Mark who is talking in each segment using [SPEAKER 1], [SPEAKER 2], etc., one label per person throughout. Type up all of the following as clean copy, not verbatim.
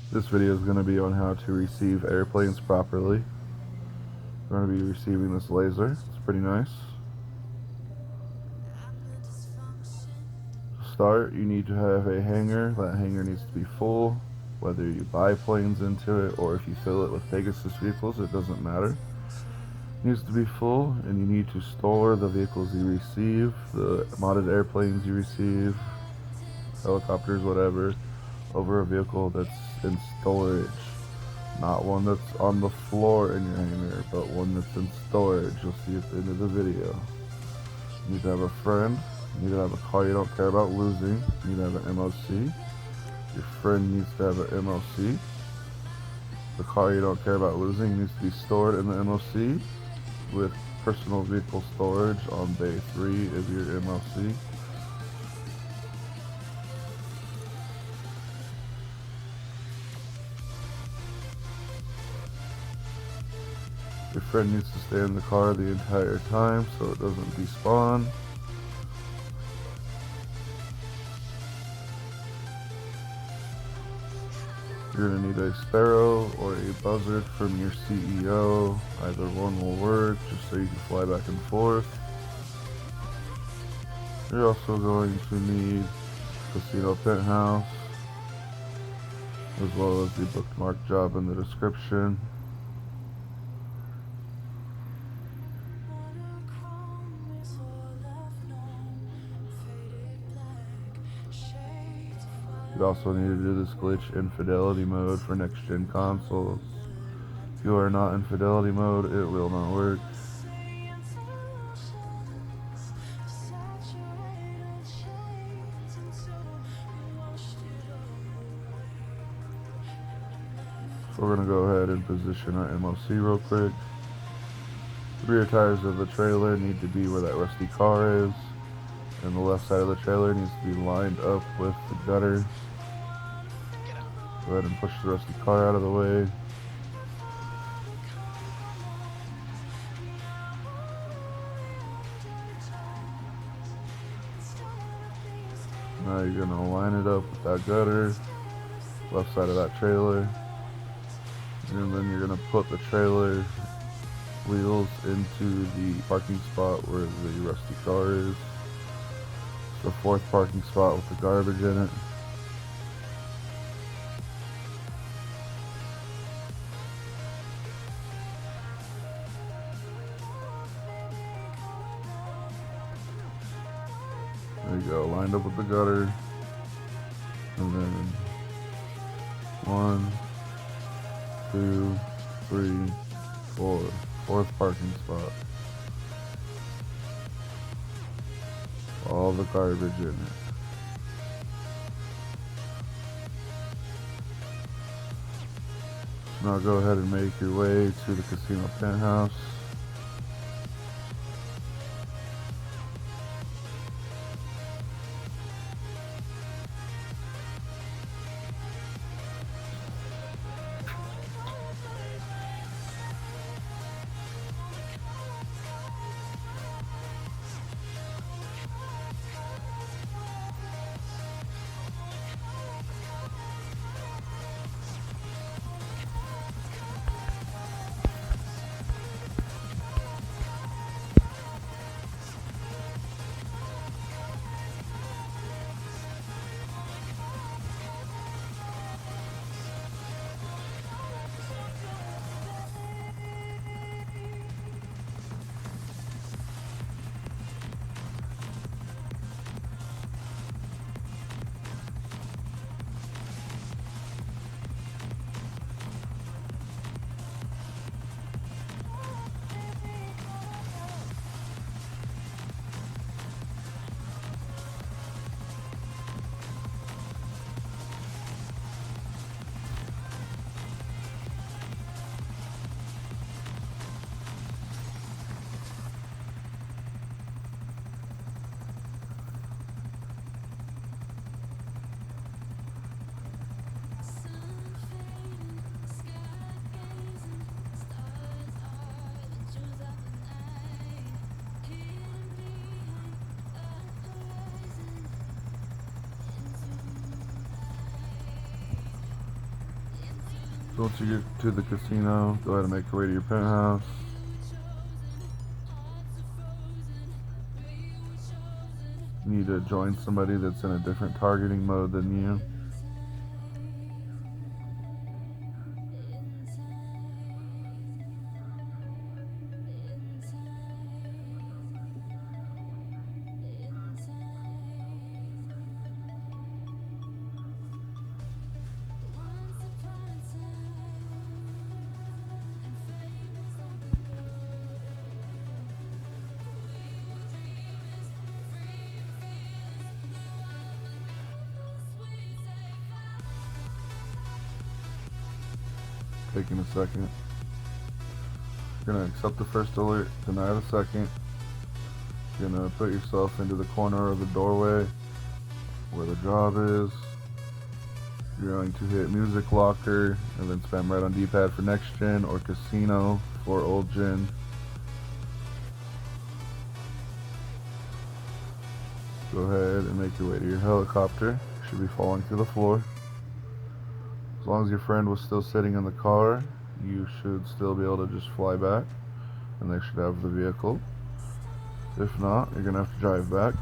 [SPEAKER 1] This video is going to be on how to receive airplanes properly. We're going to be receiving this laser. It's pretty nice. To start, you need to have a hangar. That hangar needs to be full. Whether you buy planes into it or if you fill it with Pegasus vehicles, it doesn't matter. It needs to be full, and you need to store the vehicles you receive, the modded airplanes you receive, helicopters, whatever, over a vehicle that's in storage. Not one that's on the floor in your hangar, but one that's in storage. You'll see at the end of the video. You need to have a friend. You need to have a car you don't care about losing. You need to have an MOC. Your friend needs to have an MOC. The car you don't care about losing needs to be stored in the MOC with personal vehicle storage on bay 3 of your MOC. Your friend needs to stay in the car the entire time so it doesn't despawn. You're going to need a sparrow or a buzzard from your CEO. Either one will work, just so you can fly back and forth. You're also going to need casino penthouse, as well as the bookmark job in the description. You also need to do this glitch in fidelity mode for next gen consoles. If you are not in fidelity mode, it will not work. So we're going to go ahead and position our MOC real quick. The rear tires of the trailer need to be where that rusty car is, and the left side of the trailer needs to be lined up with the gutter. Go ahead and push the rusty car out of the way. Now you're going to line it up with that gutter, left side of that trailer, and then you're going to put the trailer wheels into the parking spot where the rusty car is. It's the fourth parking spot with the garbage in it. There you go, lined up with the gutter. And then 1, 2, 3, 4. Fourth parking spot. All the garbage in it. So now go ahead and make your way to the casino penthouse. So once you get to the casino, go ahead and make your way to your penthouse. You need to join somebody that's in a different targeting mode than you. Taking a second. You're gonna accept the first alert, deny the second. You're gonna put yourself into the corner of the doorway where the job is. You're going to hit music locker and then spam right on D-pad for next gen or casino for old gen. Go ahead and make your way to your helicopter. You should be falling through the floor. As long as your friend was still sitting in the car, you should still be able to just fly back and they should have the vehicle. If not, you're gonna have to drive back.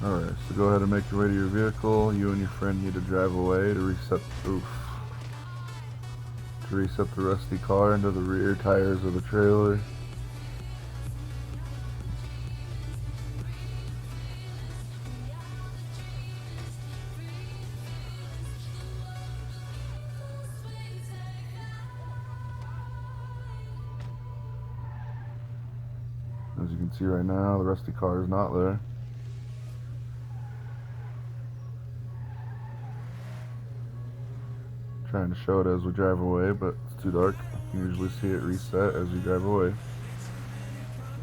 [SPEAKER 1] Alright, so go ahead and make your way to your vehicle. You and your friend need to drive away to reset the rusty car into the rear tires of the trailer. As you can see right now, the rusty car is not there. Trying to show it as we drive away, but it's too dark. You can usually see it reset as you drive away.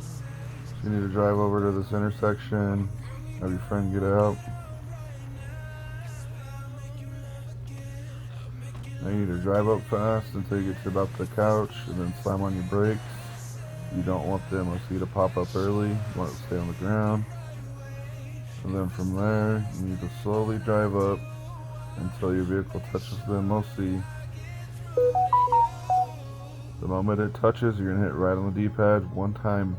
[SPEAKER 1] So you need to drive over to this intersection, have your friend get out. Now you need to drive up fast until you get to about the couch and then slam on your brakes. You don't want the MOC to pop up early, you want it to stay on the ground. And then from there, you need to slowly drive up until your vehicle touches the MOC. The moment it touches, you're going to hit right on the D-pad one time.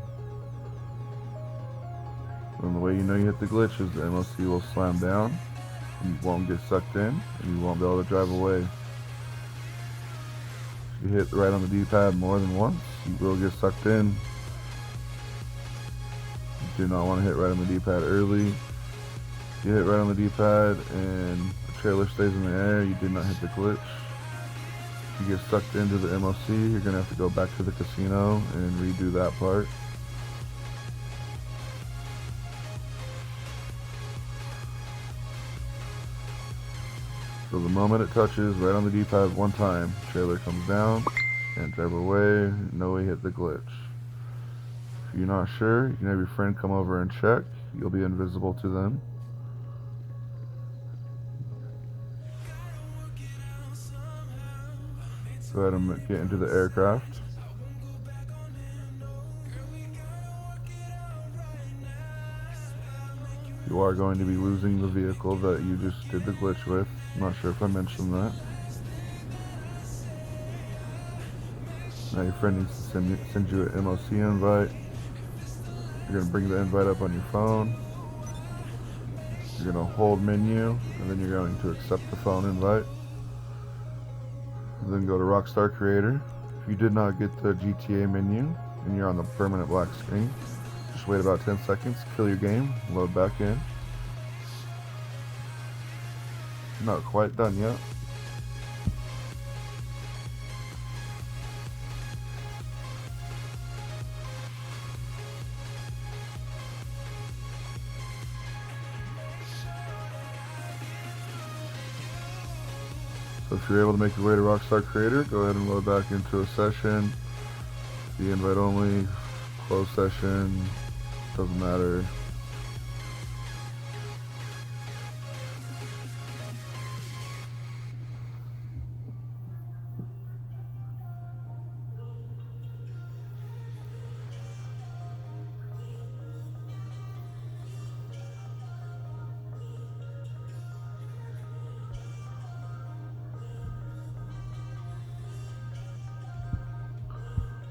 [SPEAKER 1] And the way you know you hit the glitch is the MOC will slam down, and you won't get sucked in, and you won't be able to drive away. If you hit right on the D-pad more than once, you will get sucked in. You do not want to hit right on the D-pad early. If you hit right on the D-pad and the trailer stays in the air, you did not hit the glitch. If you get sucked into the MOC, you're going to have to go back to the casino and redo that part. So the moment it touches right on the D-pad one time, trailer comes down and drive away, no way hit the glitch. If you're not sure, you can have your friend come over and check. You'll be invisible to them. Go ahead and get into the aircraft. You are going to be losing the vehicle that you just did the glitch with. I'm not sure if I mentioned that. Now your friend needs to send you an MOC invite. You're going to bring the invite up on your phone. You're going to hold menu, and then you're going to accept the phone invite. And then go to Rockstar Creator. If you did not get the GTA menu, and you're on the permanent black screen, just wait about 10 seconds, kill your game, load back in. Not quite done yet. So if you're able to make your way to Rockstar Creator, go ahead and load back into a session. The invite only, close session, doesn't matter.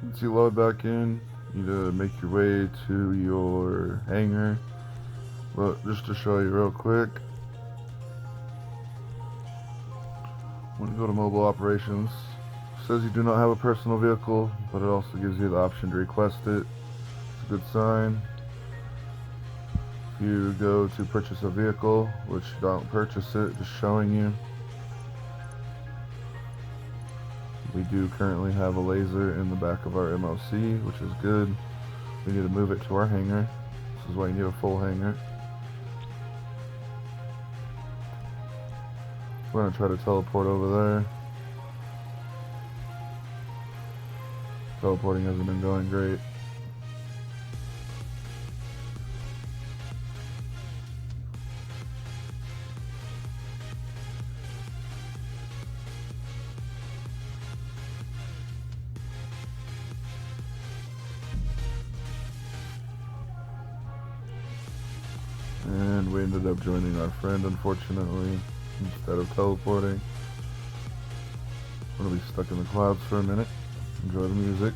[SPEAKER 1] Once you load back in, you need to make your way to your hangar. Well, just to show you real quick, when you go to mobile operations, it says you do not have a personal vehicle, but it also gives you the option to request it. It's a good sign. If you go to purchase a vehicle, which don't purchase it, just showing you. We do currently have a laser in the back of our MOC, which is good. We need to move it to our hangar. This is why you need a full hangar. We're going to try to teleport over there. Teleporting hasn't been going great. And we ended up joining our friend, unfortunately, instead of teleporting. We're going to be stuck in the clouds for a minute. Enjoy the music.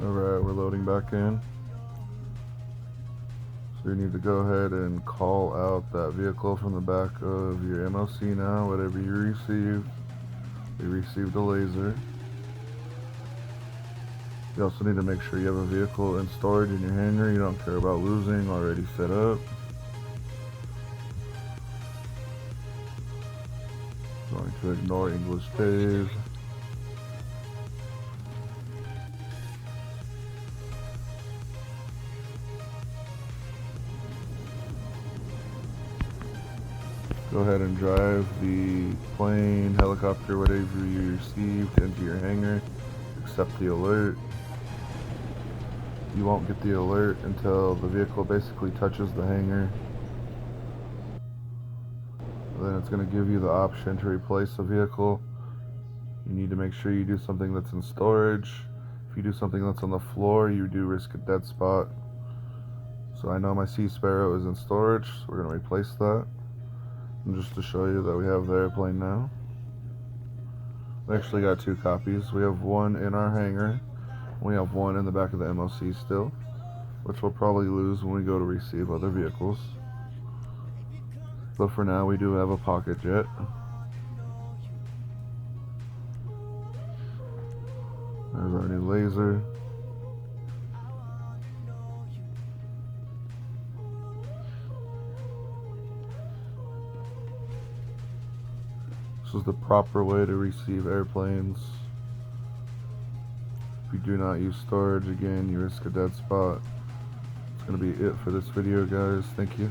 [SPEAKER 1] Alright, we're loading back in. So you need to go ahead and call out that vehicle from the back of your MOC now, whatever you received. We received a laser. You also need to make sure you have a vehicle in storage in your hangar you don't care about losing, already set up. Going to ignore English pays. Go ahead and drive the plane, helicopter, whatever you received into your hangar. Accept the alert. You won't get the alert until the vehicle basically touches the hangar. Then it's going to give you the option to replace a vehicle. You need to make sure you do something that's in storage. If you do something that's on the floor, you do risk a dead spot. So I know my Sea Sparrow is in storage, so we're going to replace that. And just to show you that we have the airplane now. We actually got two copies. We have one in our hangar. We have one in the back of the MOC still, which we'll probably lose when we go to receive other vehicles. But for now, we do have a pocket jet. There's our new laser. This is the proper way to receive airplanes. If you do not use storage, again, you risk a dead spot. That's going to be it for this video, guys. Thank you.